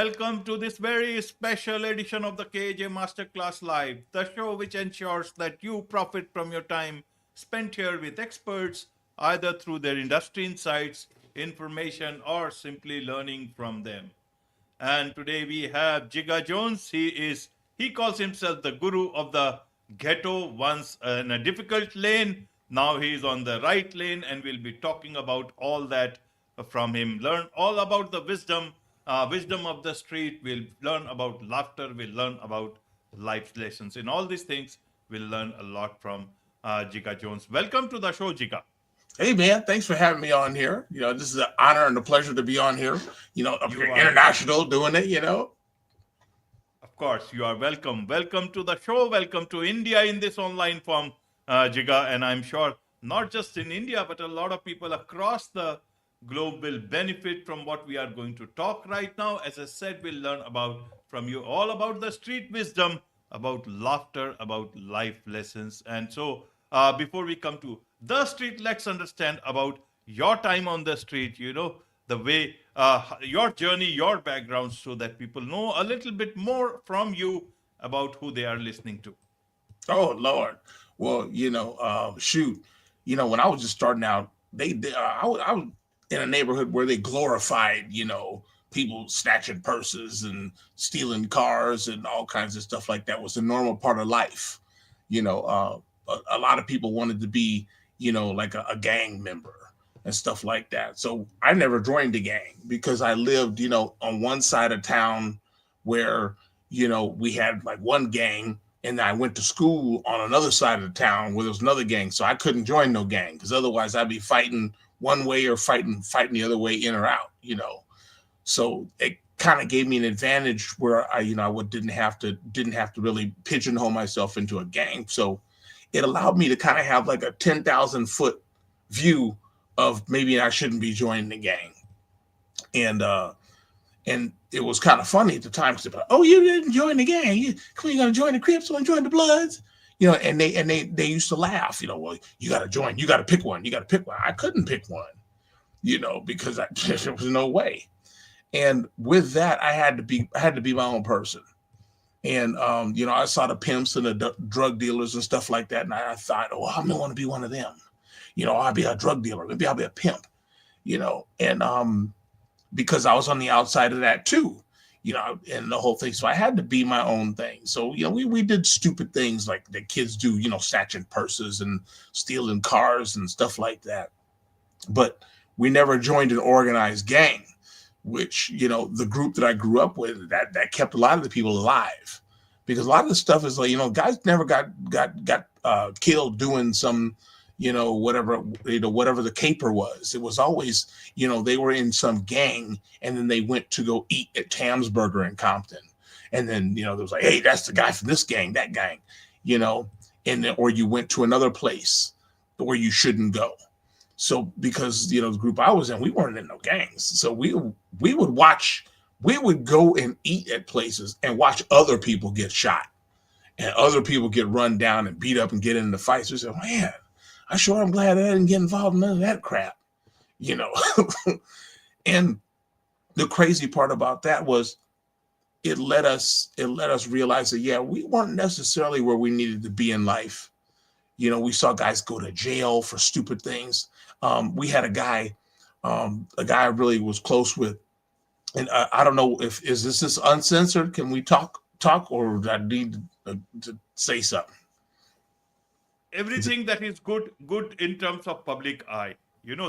Welcome to this very special edition of the KJ Masterclass Live, the show which ensures that you profit from your time spent here with experts, either through their industry insights, information, or simply learning from them. And today we have Jigga Jones. He calls himself the guru of the ghetto. Once in a difficult lane, now he is on the right lane, and we'll be talking about all that from him. Learn all about the wisdom of the street. We'll learn about laughter. We'll learn about life lessons. In all these things, we'll learn a lot from Jigga Jones. Welcome to the show, Jigga. Hey man, thanks for having me on here. This is an honor and a pleasure to be on here. Up You here are international doing it. Of course, you are welcome. Welcome to the show. Welcome to India in this online form, Jiga. And I'm sure not just in India, but a lot of people across the globe will benefit from what we are going to talk right now. As I said, we'll learn about from you all about the street wisdom, about laughter, about life lessons. And so, before we come to the street, let's understand about your time on the street. The way your journey, your background, so that people know a little bit more from you about who they are listening to. Oh Lord. Well, shoot. When I was just starting out, I was in a neighborhood where they glorified, people snatching purses and stealing cars and all kinds of stuff like that was a normal part of life. A lot of people wanted to be, like a gang member and stuff like that. So I never joined a gang because I lived, on one side of town where, we had like one gang, and I went to school on another side of the town where there was another gang. So I couldn't join no gang because otherwise I'd be fighting one way or fighting the other way in or out. So it kind of gave me an advantage where I didn't have to really pigeonhole myself into a gang. So it allowed me to kind of have like a 10,000-foot view of maybe I shouldn't be joining the gang. And it was kind of funny at the time because like, oh, you didn't join the gang. You're gonna join the Crips, you want to join the Bloods. And they used to laugh, well, you gotta join, you gotta pick one, I couldn't pick one, because there was no way. And with that, I had to be my own person. And I saw the pimps and the drug dealers and stuff like that, and I thought, oh, I'm gonna want to be one of them. I'll be a drug dealer, maybe I'll be a pimp. And because I was on the outside of that too, and the whole thing. So I had to be my own thing. So we did stupid things like the kids do, snatching purses and stealing cars and stuff like that. But we never joined an organized gang, which, the group that I grew up with, that kept a lot of the people alive, because a lot of the stuff is like, guys never got killed doing some, whatever the caper was. It was always, they were in some gang and then they went to go eat at Tam's Burger in Compton. And then, there was like, hey, that's the guy from this gang, that gang, and then, or you went to another place where you shouldn't go. So because, the group I was in, we weren't in no gangs. So we would go and eat at places and watch other people get shot and other people get run down and beat up and get into fights. We said, man, I sure am glad I didn't get involved in none of that crap, And the crazy part about that was it let us realize that, yeah, we weren't necessarily where we needed to be in life. We saw guys go to jail for stupid things. We had a guy I really was close with, and I don't know is this uncensored? Can we talk, or do I need to say something? Everything that is good in terms of public eye.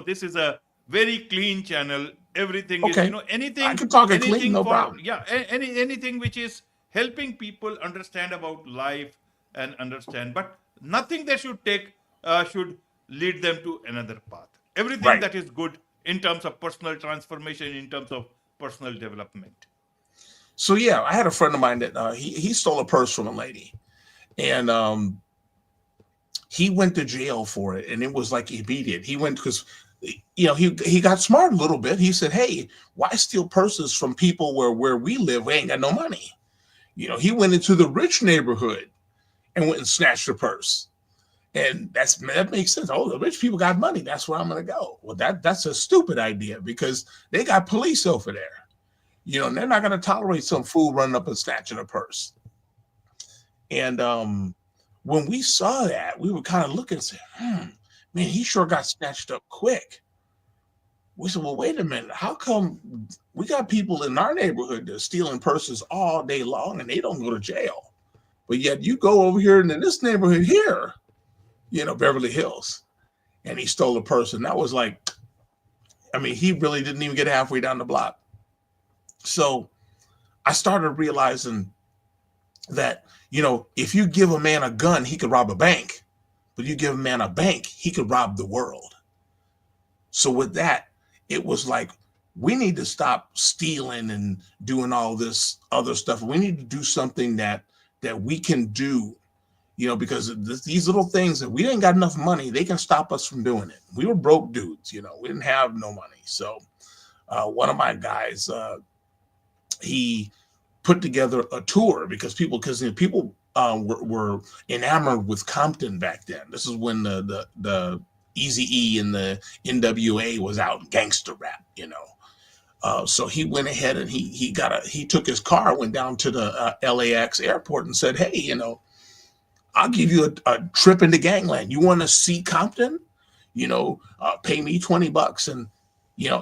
This is a very clean channel. Everything is, Okay, I anything, can talk it clean, anything no for, problem. yeah, anything which is helping people understand about life and understand, but nothing that should lead them to another path. Everything Right. that is good in terms of personal transformation, in terms of personal development. So yeah, I had a friend of mine that he stole a purse from a lady, and he went to jail for it, and it was like immediate. He went because he got smart a little bit. He said, "Hey, why steal purses from people where we live? We ain't got no money." He went into the rich neighborhood and went and snatched a purse, and that makes sense. Oh, the rich people got money. That's where I'm gonna go. Well, that's a stupid idea because they got police over there. And they're not going to tolerate some fool running up and snatching a purse. And when we saw that, we were kind of looking and said, man, he sure got snatched up quick. We said, well, wait a minute. How come we got people in our neighborhood that are stealing purses all day long and they don't go to jail? But yet you go over here in this neighborhood here, Beverly Hills, and he stole a purse. And that was like, I mean, he really didn't even get halfway down the block. So I started realizing that, if you give a man a gun, he could rob a bank. But you give a man a bank, he could rob the world. So with that, it was like, we need to stop stealing and doing all this other stuff. We need to do something that we can do, because these little things that we ain't got enough money, they can stop us from doing it. We were broke dudes, we didn't have no money. So one of my guys, he put together a tour because people were enamored with Compton back then. This is when the Eazy-E and the NWA was out, gangster rap, So he went ahead and he took his car, went down to the LAX airport and said, hey, I'll give you a trip into gangland. You want to see Compton? Pay me $20. And,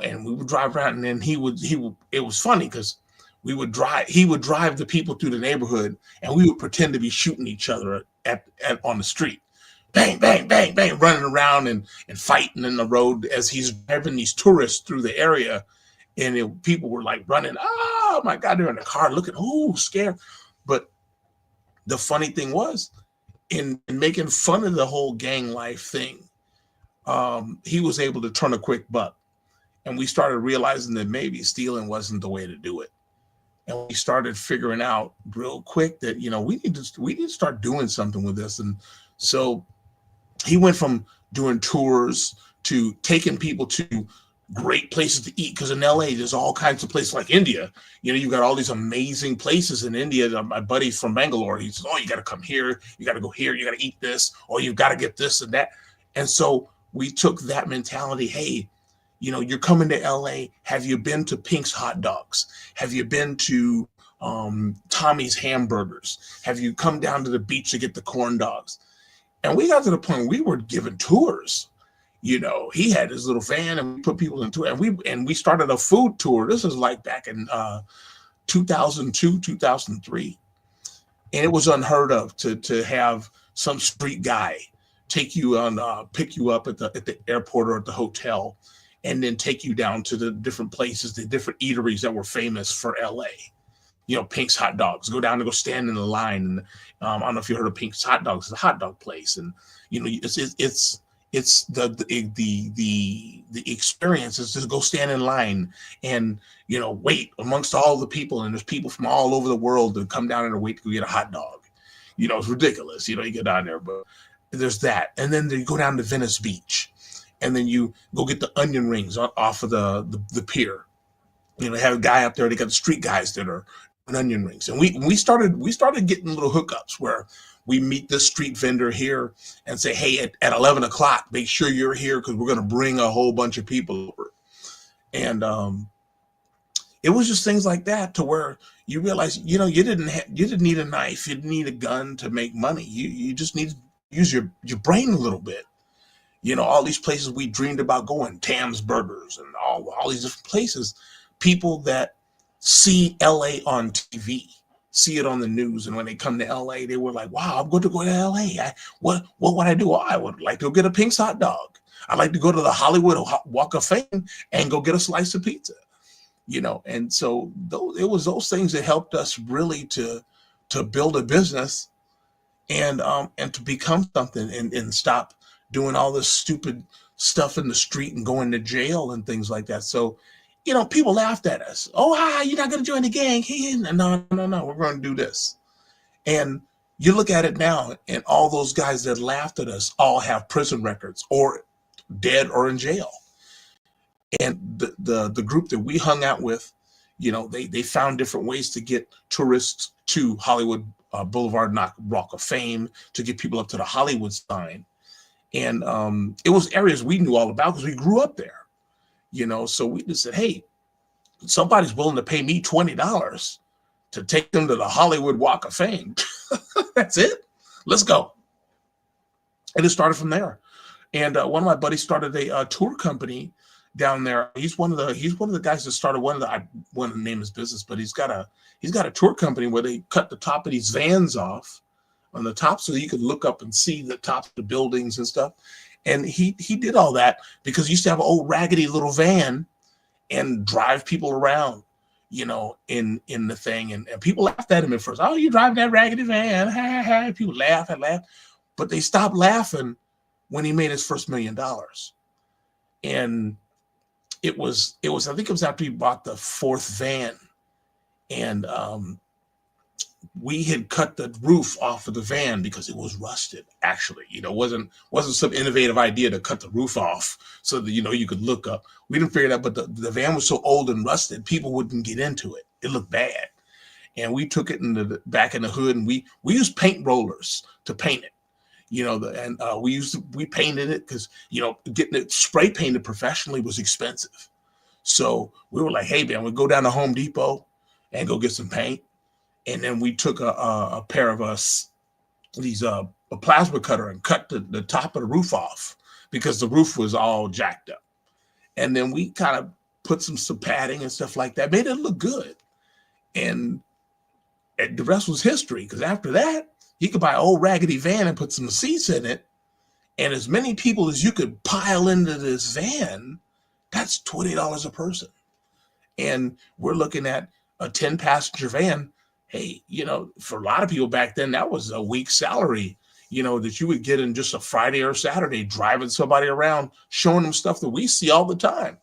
and we would drive around, and then it was funny because he would drive the people through the neighborhood, and we would pretend to be shooting each other on the street. Bang, bang, bang, bang, running around and fighting in the road as he's driving these tourists through the area. And people were like running, oh my God, they're in the car looking, scared. But the funny thing was, in making fun of the whole gang life thing, he was able to turn a quick buck. And we started realizing that maybe stealing wasn't the way to do it. And we started figuring out real quick that, we need to start doing something with this. And so he went from doing tours to taking people to great places to eat. Because in LA, there's all kinds of places like India. You've got all these amazing places in India. My buddy from Bangalore, he says, you got to come here. You got to go here. You got to eat this. Or you've got to get this and that. And so we took that mentality. Hey, you're coming to LA. Have you been to Pink's Hot Dogs? Have you been to Tommy's Hamburgers? Have you come down to the beach to get the corn dogs? And we got to the point we were giving tours. He had his little van, and we put people into it. And we started a food tour. This is like back in 2002, 2003. And it was unheard of to have some street guy take you on, pick you up at the airport or at the hotel, and then take you down to the different places, the different eateries that were famous for LA. Pink's Hot Dogs. Go down and go stand in the line. And I don't know if you heard of Pink's Hot Dogs. It's a hot dog place, and it's the experience is just go stand in line and wait amongst all the people, and there's people from all over the world that come down and wait to go get a hot dog. It's ridiculous. You get down there, but there's that, and then you go down to Venice Beach, and then you go get the onion rings off of the pier. Have a guy up there. They got the street guys that are onion rings, and we started getting little hookups where we meet this street vendor here and say, hey, at 11 o'clock, make sure you're here because we're going to bring a whole bunch of people over. And it was just things like that to where you realize, you didn't need a knife, you didn't need a gun to make money. You just need to use your brain a little bit. All these places we dreamed about going, Tam's Burgers and all these different places, people that see LA on TV, see it on the news, and when they come to LA, they were like, wow, I'm going to go to LA. What would I do? I would like to go get a Pink's Hot Dog. I'd like to go to the Hollywood Walk of Fame and go get a slice of pizza. And so it was those things that helped us really to build a business and to become something and stop doing all this stupid stuff in the street and going to jail and things like that. So people laughed at us. Oh, you're not going to join the gang. No, we're going to do this. And you look at it now, and all those guys that laughed at us all have prison records or dead or in jail. And the group that we hung out with, they found different ways to get tourists to Hollywood Boulevard Walk of Fame, to get people up to the Hollywood sign. And it was areas we knew all about because we grew up there. So we just said, hey, Somebody's willing to pay me $20 to take them to the Hollywood Walk of Fame. That's it. Let's go. And it started from there. And one of my buddies started a tour company down there. He's one of the guys that started one of the I want to name his business, but he's got a tour company where they cut the top of these vans off on the top so you could look up and see the tops of the buildings and stuff. And he did all that because he used to have an old raggedy little van and drive people around, in the thing. And people laughed at him at first. Oh, you drive that raggedy van. Ha, ha, ha. People laugh and laugh. But they stopped laughing when he made his first $1 million. And I think it was after he bought the fourth van. And we had cut the roof off of the van because it was rusted. Actually, wasn't some innovative idea to cut the roof off so that you could look up. We didn't figure it out, but the van was so old and rusted, people wouldn't get into it. It looked bad, and we took it back in the hood, and we used paint rollers to paint it. We painted it because getting it spray painted professionally was expensive. So we were like, hey man, we go down to Home Depot and go get some paint. And then we took a pair of a plasma cutter and cut the top of the roof off because the roof was all jacked up. And then we kind of put some padding and stuff like that, made it look good. And the rest was history, because after that, you could buy an old raggedy van and put some seats in it. And as many people as you could pile into this van, that's $20 a person. And we're looking at a 10-passenger van. Hey, for a lot of people back then, that was a week's salary, that you would get in just a Friday or Saturday, driving somebody around, showing them stuff that we see all the time.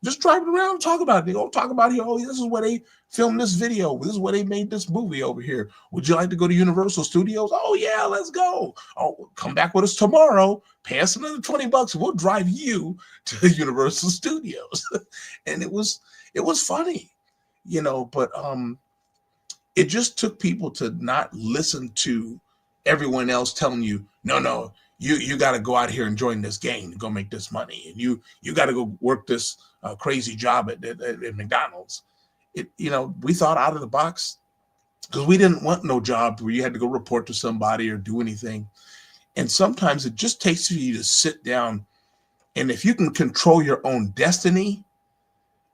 Just driving around and talk about it. They go talk about here. Oh, this is where they filmed this video. This is where they made this movie over here. Would you like to go to Universal Studios? Oh, yeah, let's go. Oh, come back with us tomorrow. Pay us another $20. We'll drive you to Universal Studios. And it was funny, but it just took people to not listen to everyone else telling you, no, you got to go out here and join this gang to go make this money. And you got to go work this crazy job at McDonald's. We thought out of the box because we didn't want no job where you had to go report to somebody or do anything. And sometimes it just takes for you to sit down. And if you can control your own destiny,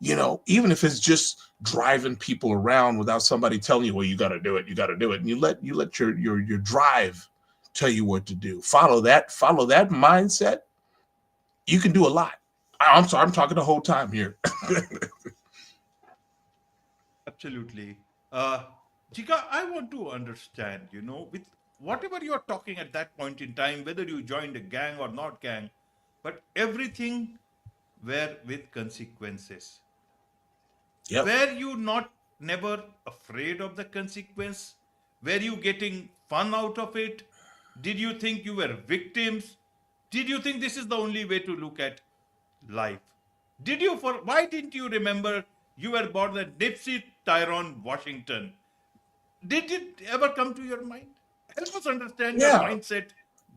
even if it's just driving people around without somebody telling you, well, you got to do it. And you let your drive tell you what to do. Follow that mindset. You can do a lot. I'm sorry, I'm talking the whole time here. Absolutely. Uh, Jika, I want to understand, with whatever you're talking at that point in time, whether you joined a gang or not gang, but everything were with consequences. Yep. Were you not never afraid of the consequence? Were you getting fun out of it? Did you think you were victims? Did you think this is the only way to look at life? Why didn't you remember you were born at Nipsey Tyrone, Washington? Did it ever come to your mind? Help us understand your Yeah. mindset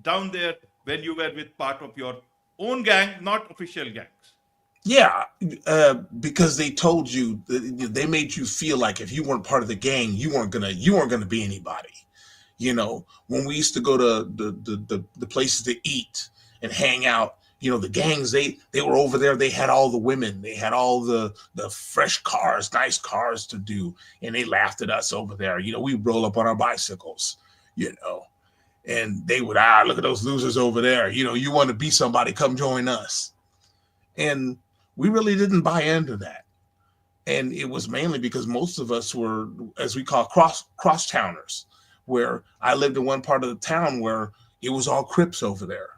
down there when you were with part of your own gang, not official gangs. Yeah, because they told you, they made you feel like if you weren't part of the gang, you weren't gonna be anybody. When we used to go to the places to eat and hang out, the gangs, they were over there. They had all the women, they had all the fresh cars, nice cars to do, and they laughed at us over there. We roll up on our bicycles, you know, and they would look at those losers over there. You want to be somebody, come join us. And we really didn't buy into that. And it was mainly because most of us were, as we call, cross towners, where I lived in one part of the town where it was all Crips over there.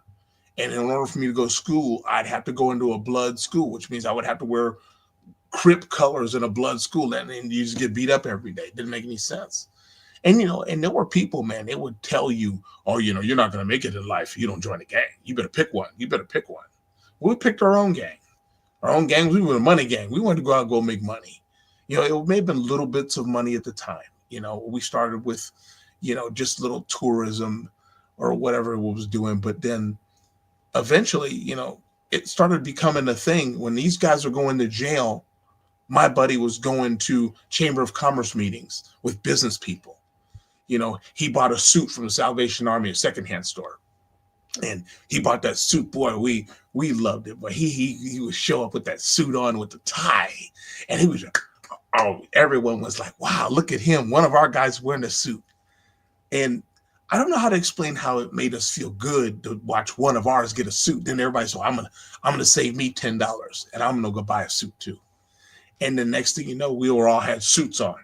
And in order for me to go to school, I'd have to go into a blood school, which means I would have to wear Crip colors in a blood school, and you just get beat up every day. It didn't make any sense. And and there were people, man, they would tell you, oh, you're not going to make it in life if you don't join a gang. You better pick one. We picked our own gang. Our own gangs, we were a money gang. We wanted to go out and go make money. It may have been little bits of money at the time. We started with, just little tourism or whatever it was doing. But then eventually, it started becoming a thing when these guys were going to jail. My buddy was going to Chamber of Commerce meetings with business people. He bought a suit from the Salvation Army, a secondhand store, and he bought that suit. Boy, we loved it. But he would show up with that suit on with the tie, and he was, oh, everyone was like, wow, look at him. One of our guys wearing a suit. And I don't know how to explain how it made us feel good to watch one of ours get a suit. Then everybody's, so I'm gonna save me $10 and I'm gonna go buy a suit too. And the next thing you know, we were all had suits on.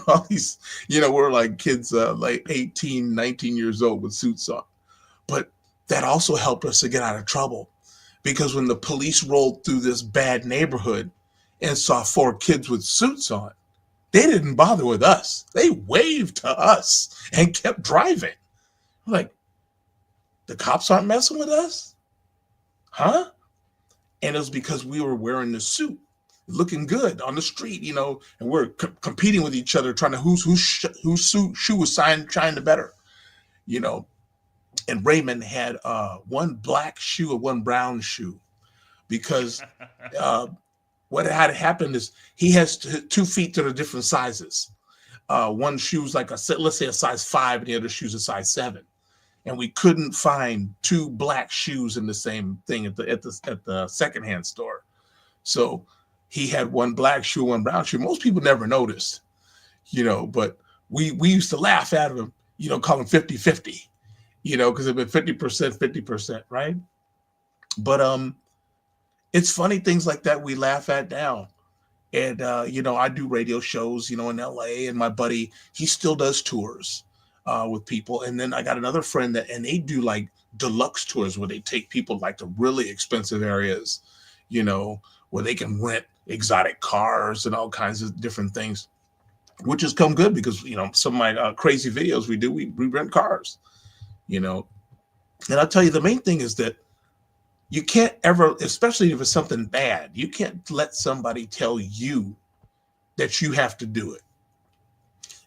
All these, we're like kids, like 18, 19 years old with suits on. But that also helped us to get out of trouble, because when the police rolled through this bad neighborhood and saw four kids with suits on, they didn't bother with us. They waved to us and kept driving. Like, the cops aren't messing with us? Huh? And it was because we were wearing the suit, looking good on the street, and we're competing with each other, trying to whose shoe was shine the better, you know. And Raymond had one black shoe and one brown shoe, because what had happened is he has 2 feet that are different sizes. One shoe's like let's say a size 5, and the other shoe's a size 7. And we couldn't find 2 black shoes in the same thing at the secondhand store. So he had one black shoe, one brown shoe. Most people never noticed, but we used to laugh at him, call him 50-50, because it'd been 50%, 50%, right? But it's funny things like that we laugh at now. And I do radio shows, in LA, and my buddy, he still does tours with people. And then I got another friend and they do like deluxe tours where they take people like to really expensive areas, where they can rent exotic cars and all kinds of different things, which has come good because, some of my crazy videos we rent cars, and I'll tell you, the main thing is that you can't ever, especially if it's something bad, you can't let somebody tell you that you have to do it.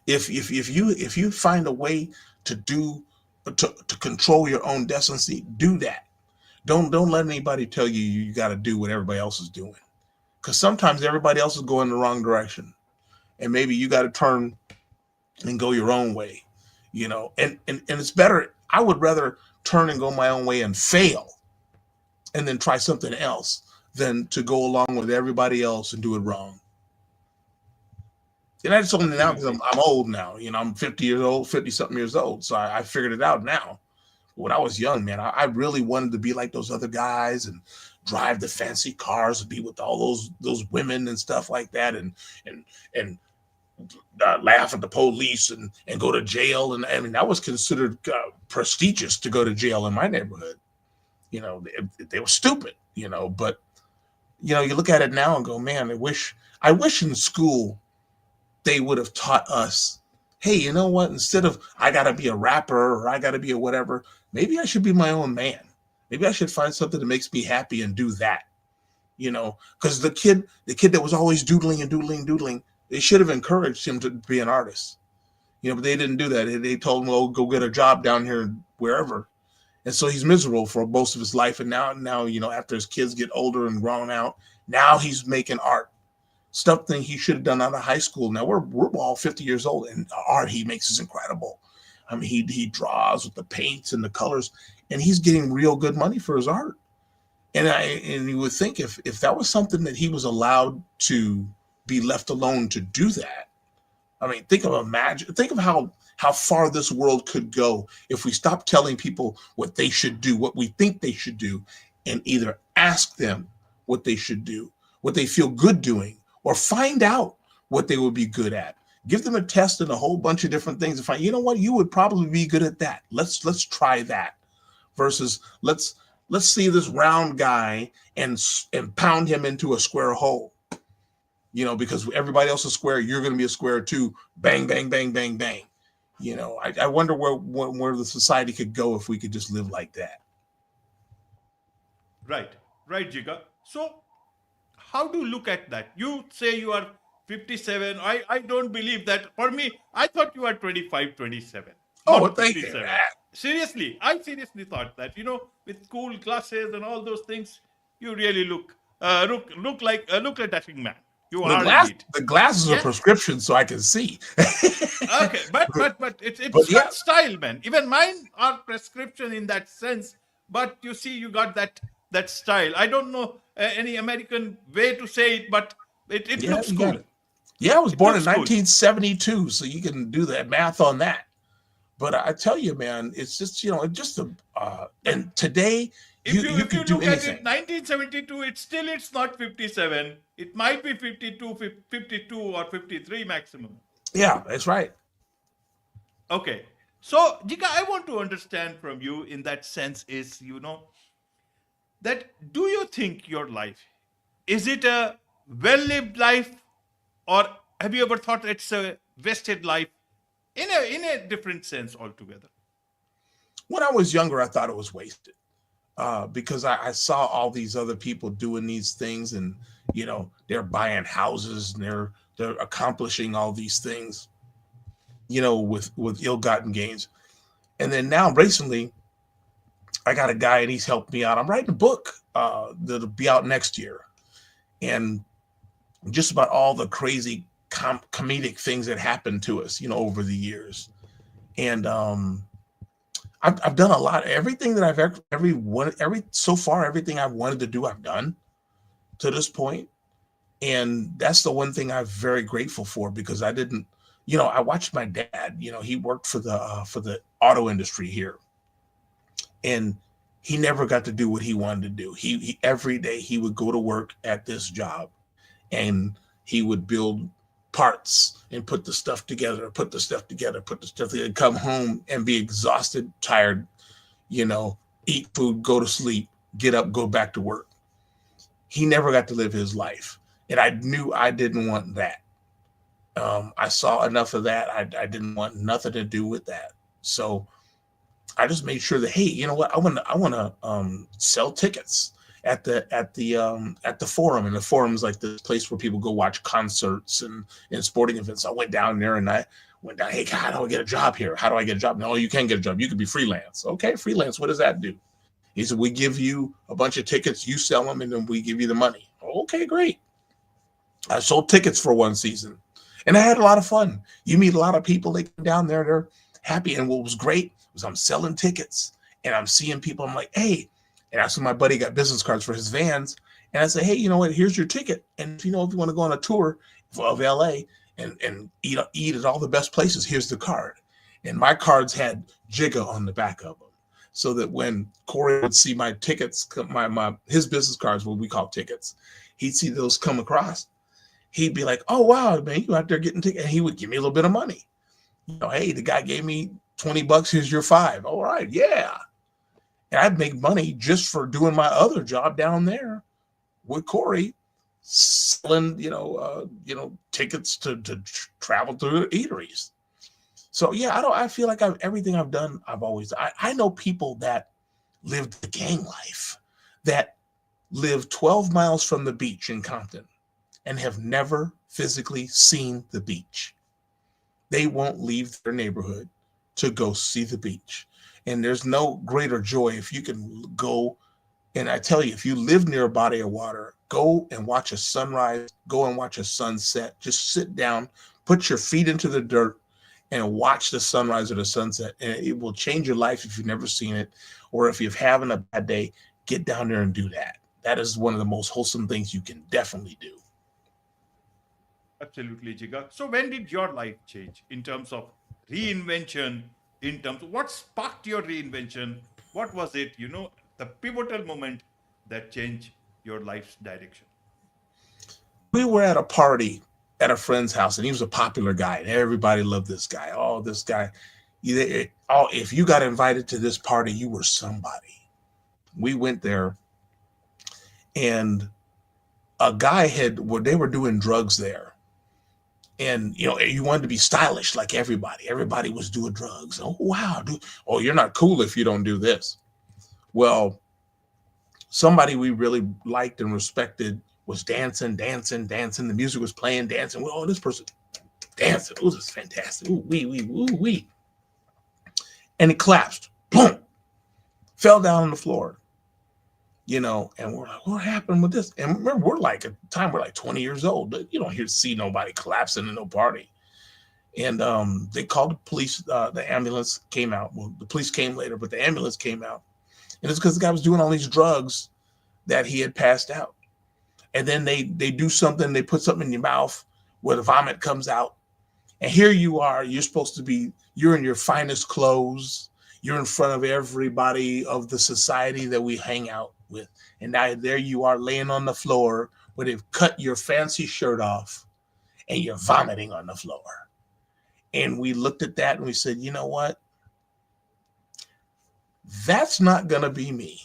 If you find a way to control your own destiny, do that. Don't let anybody tell you got to do what everybody else is doing, because sometimes everybody else is going the wrong direction, and maybe you got to turn and go your own way, and it's better. I would rather turn and go my own way and fail and then try something else than to go along with everybody else and do it wrong. And I just only now because Absolutely. I'm old now. I'm 50 years old, 50 something years old. So I figured it out now. When I was young, man, I really wanted to be like those other guys and drive the fancy cars and be with all those women and stuff like that, and laugh at the police and go to jail. And I mean, that was considered prestigious to go to jail in my neighborhood. They were stupid, but you look at it now and go, man, I wish in school they would have taught us, hey, you know what? Instead of I got to be a rapper or I got to be a whatever, maybe I should be my own man. Maybe I should find something that makes me happy and do that. Because the kid that was always doodling and doodling and doodling, they should have encouraged him to be an artist. But they didn't do that. They told him, "Oh, go get a job down here wherever." And so he's miserable for most of his life. And now, after his kids get older and grown out, now he's making art. Stuff that he should have done out of high school. Now we're all 50 years old, and the art he makes is incredible. I mean, he draws with the paints and the colors, and he's getting real good money for his art. And you would think if that was something that he was allowed to be left alone to do that. I mean, think of how far this world could go if we stopped telling people what they should do, what we think they should do, and either ask them what they should do, what they feel good doing, or find out what they would be good at. Give them a test and a whole bunch of different things to find, you know what, you would probably be good at that. Let's try that. Versus let's see this round guy and pound him into a square hole. Because everybody else is square, you're going to be a square too. Bang, bang, bang, bang, bang. I wonder where the society could go if we could just live like that. Right, right, Jiga. So, how do you look at that? You say you are 57. I don't believe that. For me, I thought you are 25, 27, Oh, well, not thank you. 57. Seriously, I seriously thought that, with school classes and all those things, you really look look like dashing man. You are indeed. The glasses are Yeah. prescription so I can see. Okay, but it's But yeah, got style, man. Even mine are prescription in that sense. But you see, you got that style. I don't know any American way to say it, but it yeah, looks you got cool. it. Yeah, I was It born in looks cool. 1972, so you can do that math on that. But I tell you, man, it's just it's just a But and today you if you could do look at it, anything. 1972, it's not 57. It might be 52 or 53 maximum. Yeah, that's right. Okay. So, Jika, I want to understand from you in that sense is, that do you think your life, is it a well-lived life, or have you ever thought it's a wasted life in a different sense altogether? When I was younger, I thought it was wasted because I saw all these other people doing these things, and they're buying houses and they're accomplishing all these things, with ill-gotten gains. And then now recently, I got a guy and he's helped me out. I'm writing a book that'll be out next year, and just about all the crazy comedic things that happened to us, over the years. And I've done a lot. Everything that I've ever, so far, everything I've wanted to do, I've done to this point. And that's the one thing I'm very grateful for, because I didn't, I watched my dad. He worked for the auto industry here, and he never got to do what he wanted to do. He every day he would go to work at this job, and he would build parts and put the stuff together, put the stuff together, come home and be exhausted, tired, eat food, go to sleep, get up, go back to work. He never got to live his life. And I knew I didn't want that. I saw enough of that. I didn't want nothing to do with that. So I just made sure that, hey, you know what? I want to sell tickets at the forum, and the forum's like this place where people go watch concerts and sporting events. I went down there and I went down. Hey, God, how do I get a job here? How do I get a job? No, you can't get a job. You could be freelance. Okay, freelance. What does that do? He said, we give you a bunch of tickets, you sell them, and then we give you the money. Okay, great. I sold tickets for one season, and I had a lot of fun. You meet a lot of people. They come down there, they're happy. And what was great was I'm selling tickets and I'm seeing people. I'm like, hey, and I saw my buddy got business cards for his vans. And I say, hey, you know what? Here's your ticket. And if you want to go on a tour of LA and eat at all the best places, here's the card. And my cards had Jigga on the back of them, so that when Corey would see my tickets, his business cards, what we call tickets, he'd see those come across. He'd be like, oh, wow, man, you out there getting tickets. And he would give me a little bit of money. Hey, the guy gave me $20. Here's your $5. All right. Yeah. And I'd make money just for doing my other job down there with Corey, selling, tickets to travel through eateries. So yeah, I feel like everything I've done, I know people that lived the gang life, that live 12 miles from the beach in Compton and have never physically seen the beach. They won't leave their neighborhood to go see the beach. And there's no greater joy if you can go. And I tell you, if you live near a body of water, go and watch a sunrise, go and watch a sunset. Just sit down, put your feet into the dirt and watch the sunrise or the sunset. And it will change your life if you've never seen it. Or if you're having a bad day, get down there and do that. That is one of the most wholesome things you can definitely do. Absolutely, Jiga. So when did your life change in terms of reinvention? In terms of what sparked your reinvention? What was it? The pivotal moment that changed your life's direction. We were at a party at a friend's house, and he was a popular guy, and everybody loved this guy. Oh, this guy. If you got invited to this party, you were somebody. We went there, and a guy they were doing drugs there. And you wanted to be stylish like everybody. Everybody was doing drugs. Oh wow, dude. Oh, you're not cool if you don't do this. Well, somebody we really liked and respected was dancing. The music was playing, dancing. Well, oh, this person dancing. Oh, this is fantastic. Ooh, wee. And it collapsed. Boom. Fell down on the floor. And we're like, what happened with this? And remember, we're like, at the time, we're like 20 years old. You don't hear see nobody collapsing in no party. And they called the police. The ambulance came out. Well, the police came later, but the ambulance came out. And it's because the guy was doing all these drugs that he had passed out. And then they do something, they put something in your mouth where the vomit comes out. And here you are, you're in your finest clothes. You're in front of everybody of the society that we hang out with. And now there you are laying on the floor where they've cut your fancy shirt off and you're vomiting on the floor. And we looked at that and we said, you know what? That's not going to be me.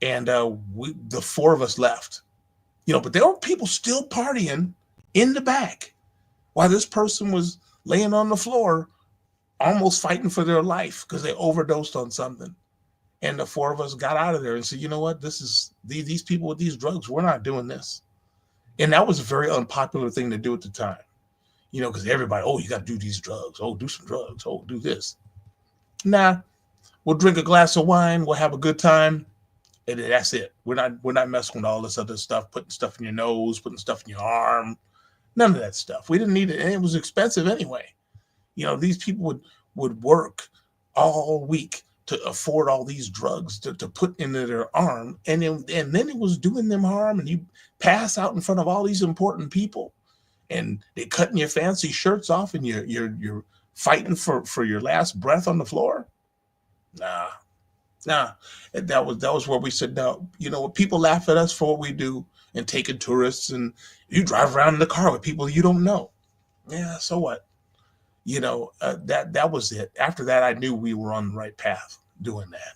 And the four of us left, but there were people still partying in the back while this person was laying on the floor, almost fighting for their life because they overdosed on something. And the four of us got out of there and said, you know what? This is these people with these drugs. We're not doing this. And that was a very unpopular thing to do at the time, because everybody, oh, you got to do these drugs. Oh, do some drugs. Oh, do this. Nah, we'll drink a glass of wine. We'll have a good time. And that's it. We're not messing with all this other stuff, putting stuff in your nose, putting stuff in your arm. None of that stuff. We didn't need it. And it was expensive anyway. These people would work all week to afford all these drugs to put into their arm. And then it was doing them harm. And you pass out in front of all these important people. And they cutting your fancy shirts off and you're fighting for your last breath on the floor. Nah. And that was where we said, no, people laugh at us for what we do and taking tourists, and you drive around in the car with people you don't know. Yeah, so what? That was it. After that, I knew we were on the right path doing that.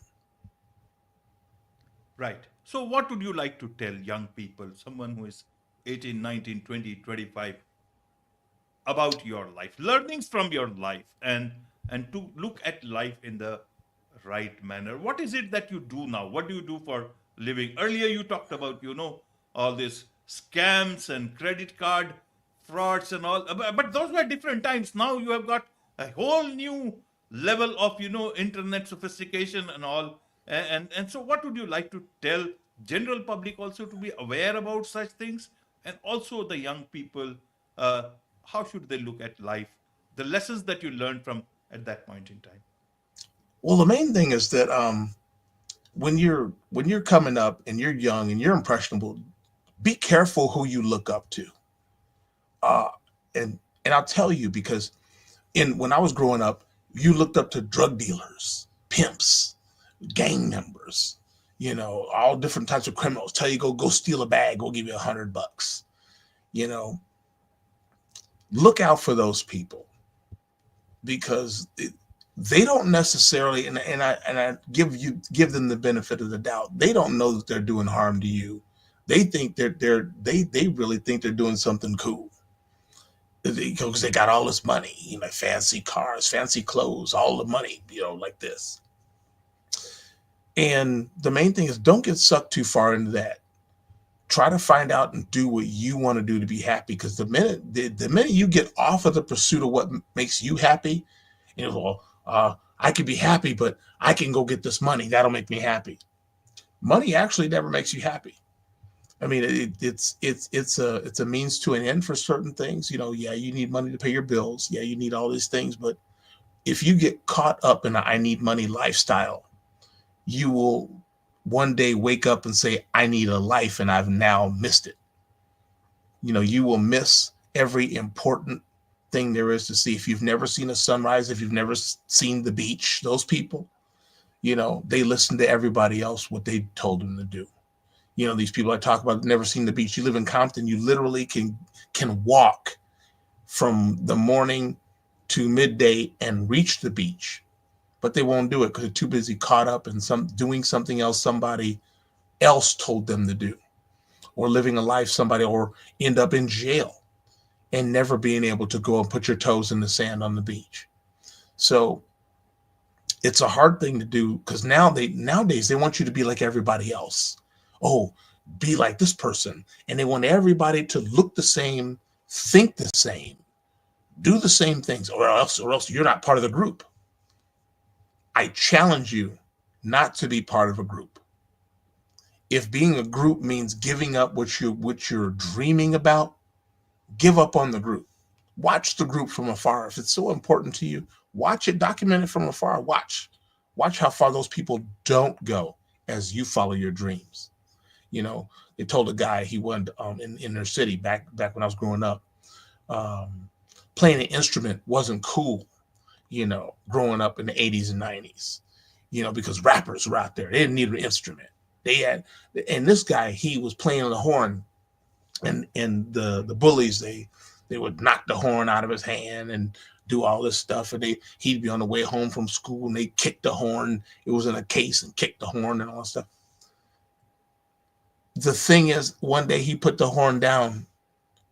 Right. So, what would you like to tell young people, someone who is 18, 19, 20, 25, about your life, learnings from your life, and to look at life in the right manner? What is it that you do now? What do you do for living? Earlier you talked about all these scams and credit card frauds and all, but those were different times. Now you have got a whole new level of internet sophistication and all. And so what would you like to tell general public also to be aware about such things, and also the young people, uh, how should they look at life, the lessons that you learned from at that point in time? Well, the main thing is that when you're coming up and you're young and you're impressionable, be careful who you look up to. Uh, and I'll tell you, because when I was growing up, you looked up to drug dealers, pimps, gang members, all different types of criminals. Tell you go steal a bag, we'll give you $100. You know, look out for those people, because they don't necessarily, and I give them the benefit of the doubt. They don't know that they're doing harm to you. They think they really think they're doing something cool, because they got all this money, fancy cars, fancy clothes, all the money, like this. And the main thing is, don't get sucked too far into that. Try to find out and do what you want to do to be happy. Because the minute you get off of the pursuit of what makes you happy, I could be happy, but I can go get this money. That'll make me happy. Money actually never makes you happy. I mean, it's a means to an end for certain things. Yeah, you need money to pay your bills. Yeah, you need all these things. But if you get caught up in a I need money lifestyle, you will one day wake up and say, I need a life, and I've now missed it. You will miss every important thing there is to see. If you've never seen a sunrise, if you've never seen the beach, those people, they listen to everybody else, what they told them to do. These people I talk about, never seen the beach. You live in Compton, you literally can walk from the morning to midday and reach the beach, but they won't do it because they're too busy caught up in doing something else somebody else told them to do, or living a life somebody, or end up in jail and never being able to go and put your toes in the sand on the beach. So it's a hard thing to do, because nowadays they want you to be like everybody else. Oh, be like this person. And they want everybody to look the same, think the same, do the same things, or else you're not part of the group. I challenge you not to be part of a group. If being a group means giving up what you're dreaming about, give up on the group. Watch the group from afar. If it's so important to you, watch it, document it from afar. Watch how far those people don't go as you follow your dreams. You know, they told a guy he wanted in their city back when I was growing up. Um, Playing an instrument wasn't cool, growing up in the 80s and 90s, because rappers were out there. They didn't need an instrument. They had, and this guy, he was playing the horn, and the bullies, they would knock the horn out of his hand and do all this stuff. And he'd be on the way home from school and they kick the horn. It was in a case and kick the horn and all that stuff. The thing is, one day he put the horn down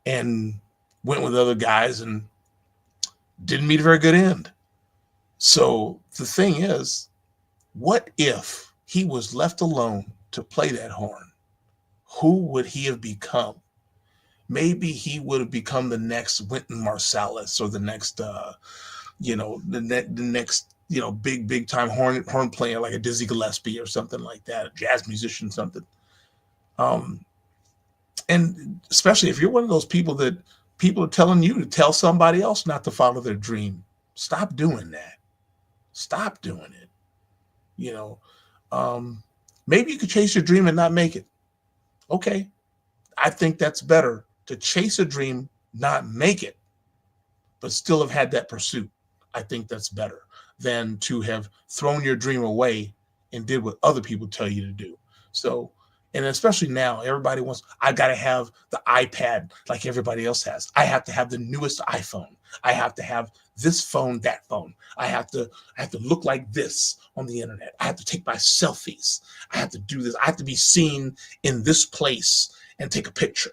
and went with other guys and didn't meet a very good end. So the thing is, what if he was left alone to play that horn? Who would he have become? Maybe he would have become the next Wynton Marsalis, or the next, the next, big time horn player, like a Dizzy Gillespie or something like that, a jazz musician, something. Um, and especially if you're one of those people that people are telling you to tell somebody else not to follow their dream, stop doing that. Stop doing it. You know, Maybe you could chase your dream and not make it. Okay, I think that's better to chase a dream, not make it, but still have had that pursuit. I think that's better than to have thrown your dream away and did what other people tell you to do. So, and especially now, everybody wants, I got to have the iPad like everybody else has. I have to have the newest iPhone. I have to have this phone, that phone. I have to look like this on the internet. I have to take my selfies. I have to do this. I have to be seen in this place and take a picture.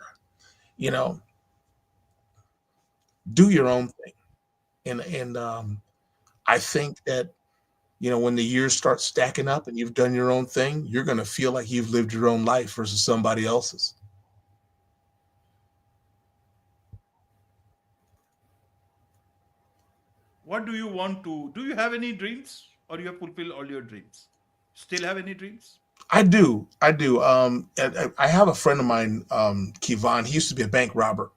You know, do your own thing. And I think that, when the years start stacking up and you've done your own thing, you're going to feel like you've lived your own life versus somebody else's. What do you want to? Do you have any dreams, or you have fulfilled all your dreams? Still have any dreams? I do. I do. I have a friend of mine, Kivon. He used to be a bank robber,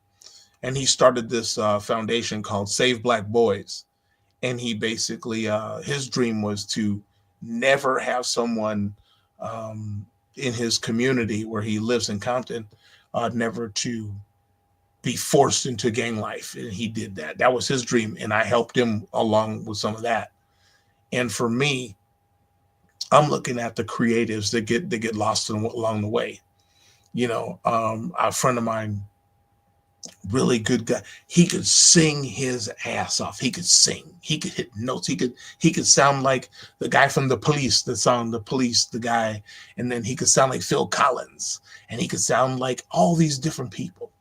and he started this foundation called Save Black Boys. And he basically, his dream was to never have someone in his community where he lives in Compton, never to be forced into gang life. And he did that. That was his dream. And I helped him along with some of that. And for me, I'm looking at the creatives that get lost along the way. A friend of mine, really good guy. He could sing his ass off. He could sing. He could hit notes. He could sound like the guy from the Police, the song The Police, the guy, and then he could sound like Phil Collins, and he could sound like all these different people.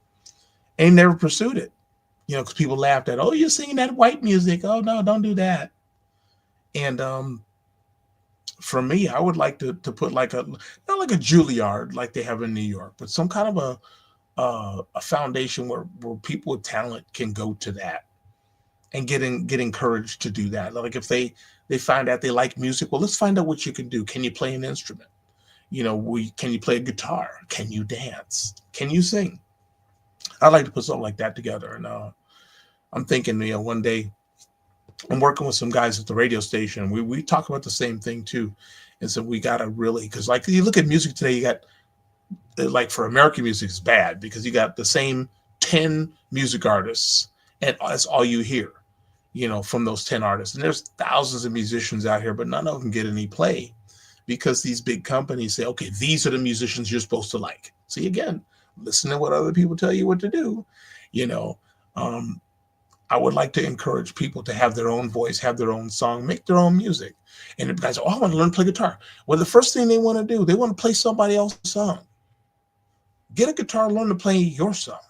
And he never pursued it, because people laughed at, oh, you're singing that white music. Oh no, don't do that. And for me, I would like to put like not like a Juilliard like they have in New York, but some kind of a foundation where people with talent can go to that and get encouraged to do that. Like if they find out they like music, well, let's find out what you can do. Can you play an instrument? Can you play a guitar? Can you dance? Can you sing? I'd like to put something like that together. And I'm thinking, one day I'm working with some guys at the radio station. We talk about the same thing too. And so we got to really, because like you look at music today, you got, like for American music, it's bad because you got the same 10 music artists and that's all you hear, from those 10 artists. And there's thousands of musicians out here, but none of them get any play because these big companies say, okay, these are the musicians you're supposed to like. See, again, listen to what other people tell you what to do. Um, I would like to encourage people to have their own voice, have their own song, make their own music. And if guys, I want to learn to play guitar. Well, the first thing they want to do, they want to play somebody else's song. Get a guitar, learn to play your song.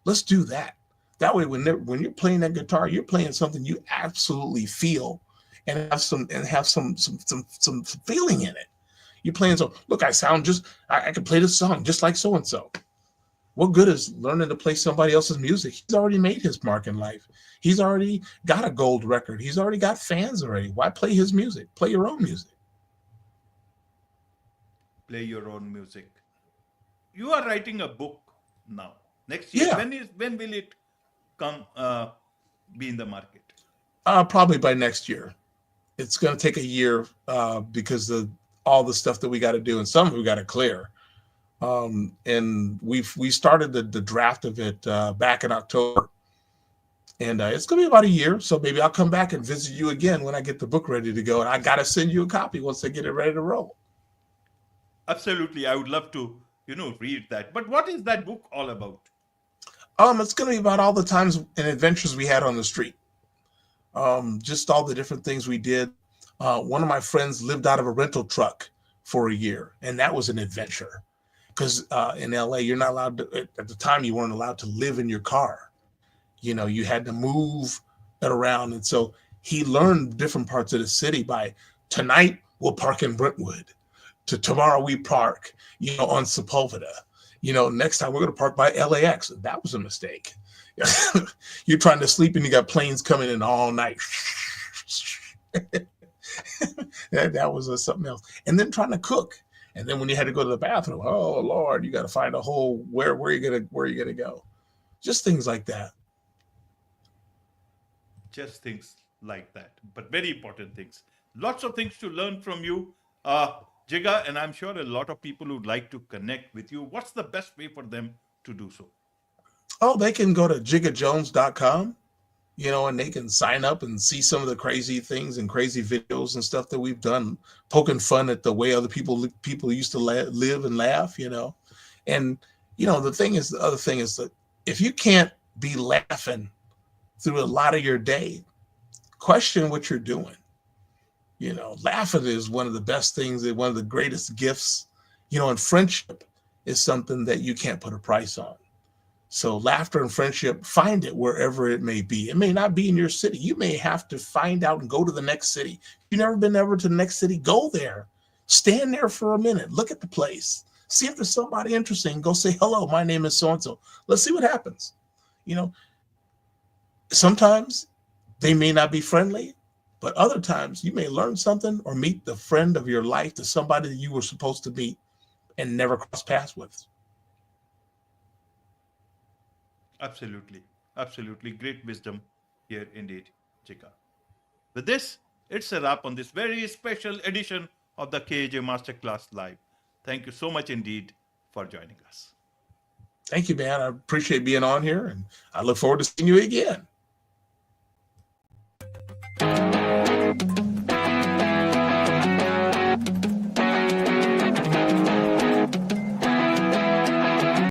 Let's do that. That way, when you're playing that guitar, you're playing something you absolutely feel and have some feeling in it. You're playing so look, I can play this song just like so and so. What good is learning to play somebody else's music? He's already made his mark in life. He's already got a gold record. He's already got fans already. Why play his music? Play your own music. play your own music. You are writing a book now. Next year, Yeah, when will it come be in the market? probably by next year. It's going to take a year because of all the stuff that we got to do, and some of we got to clear. And we started the draft of it back in October, and it's going to be about a year. So maybe I'll come back and visit you again when I get the book ready to go, and I got to send you a copy once I get it ready to roll. Absolutely, I would love to, read that. But what is that book all about? It's going to be about all the times and adventures we had on the street. Just all the different things we did. One of my friends lived out of a rental truck for a year, and that was an adventure. Because in LA, you're not allowed to, at the time, you weren't allowed to live in your car. You had to move it around. And so he learned different parts of the city by tonight, we'll park in Brentwood. To tomorrow, we park, on Sepulveda. Next time we're going to park by LAX. That was a mistake. You're trying to sleep and you got planes coming in all night. that was something else. And then trying to cook. And then when you had to go to the bathroom, oh Lord, you got to find a hole. Where are you gonna go? Just things like that. Just things like that, but very important things. Lots of things to learn from you, Jigga, and I'm sure a lot of people would like to connect with you. What's the best way for them to do so? Oh, they can go to jiggajones.com, and they can sign up and see some of the crazy things and crazy videos and stuff that we've done, poking fun at the way other people used to live and laugh, And the other thing is that if you can't be laughing through a lot of your day, question what you're doing. Laughing is one of the best things and one of the greatest gifts, and friendship is something that you can't put a price on. So laughter and friendship, find it wherever it may be. It may not be in your city. You may have to find out and go to the next city. You've never been ever to the next city, go there. Stand there for a minute. Look at the place. See if there's somebody interesting. Go say, hello, my name is so-and-so. Let's see what happens. Sometimes they may not be friendly, but other times you may learn something or meet the friend of your life, to somebody that you were supposed to meet and never cross paths with. Absolutely. Absolutely. Great wisdom here indeed, Jigga. With this, it's a wrap on this very special edition of the KJ Masterclass Live. Thank you so much indeed for joining us. Thank you, man. I appreciate being on here, and I look forward to seeing you again.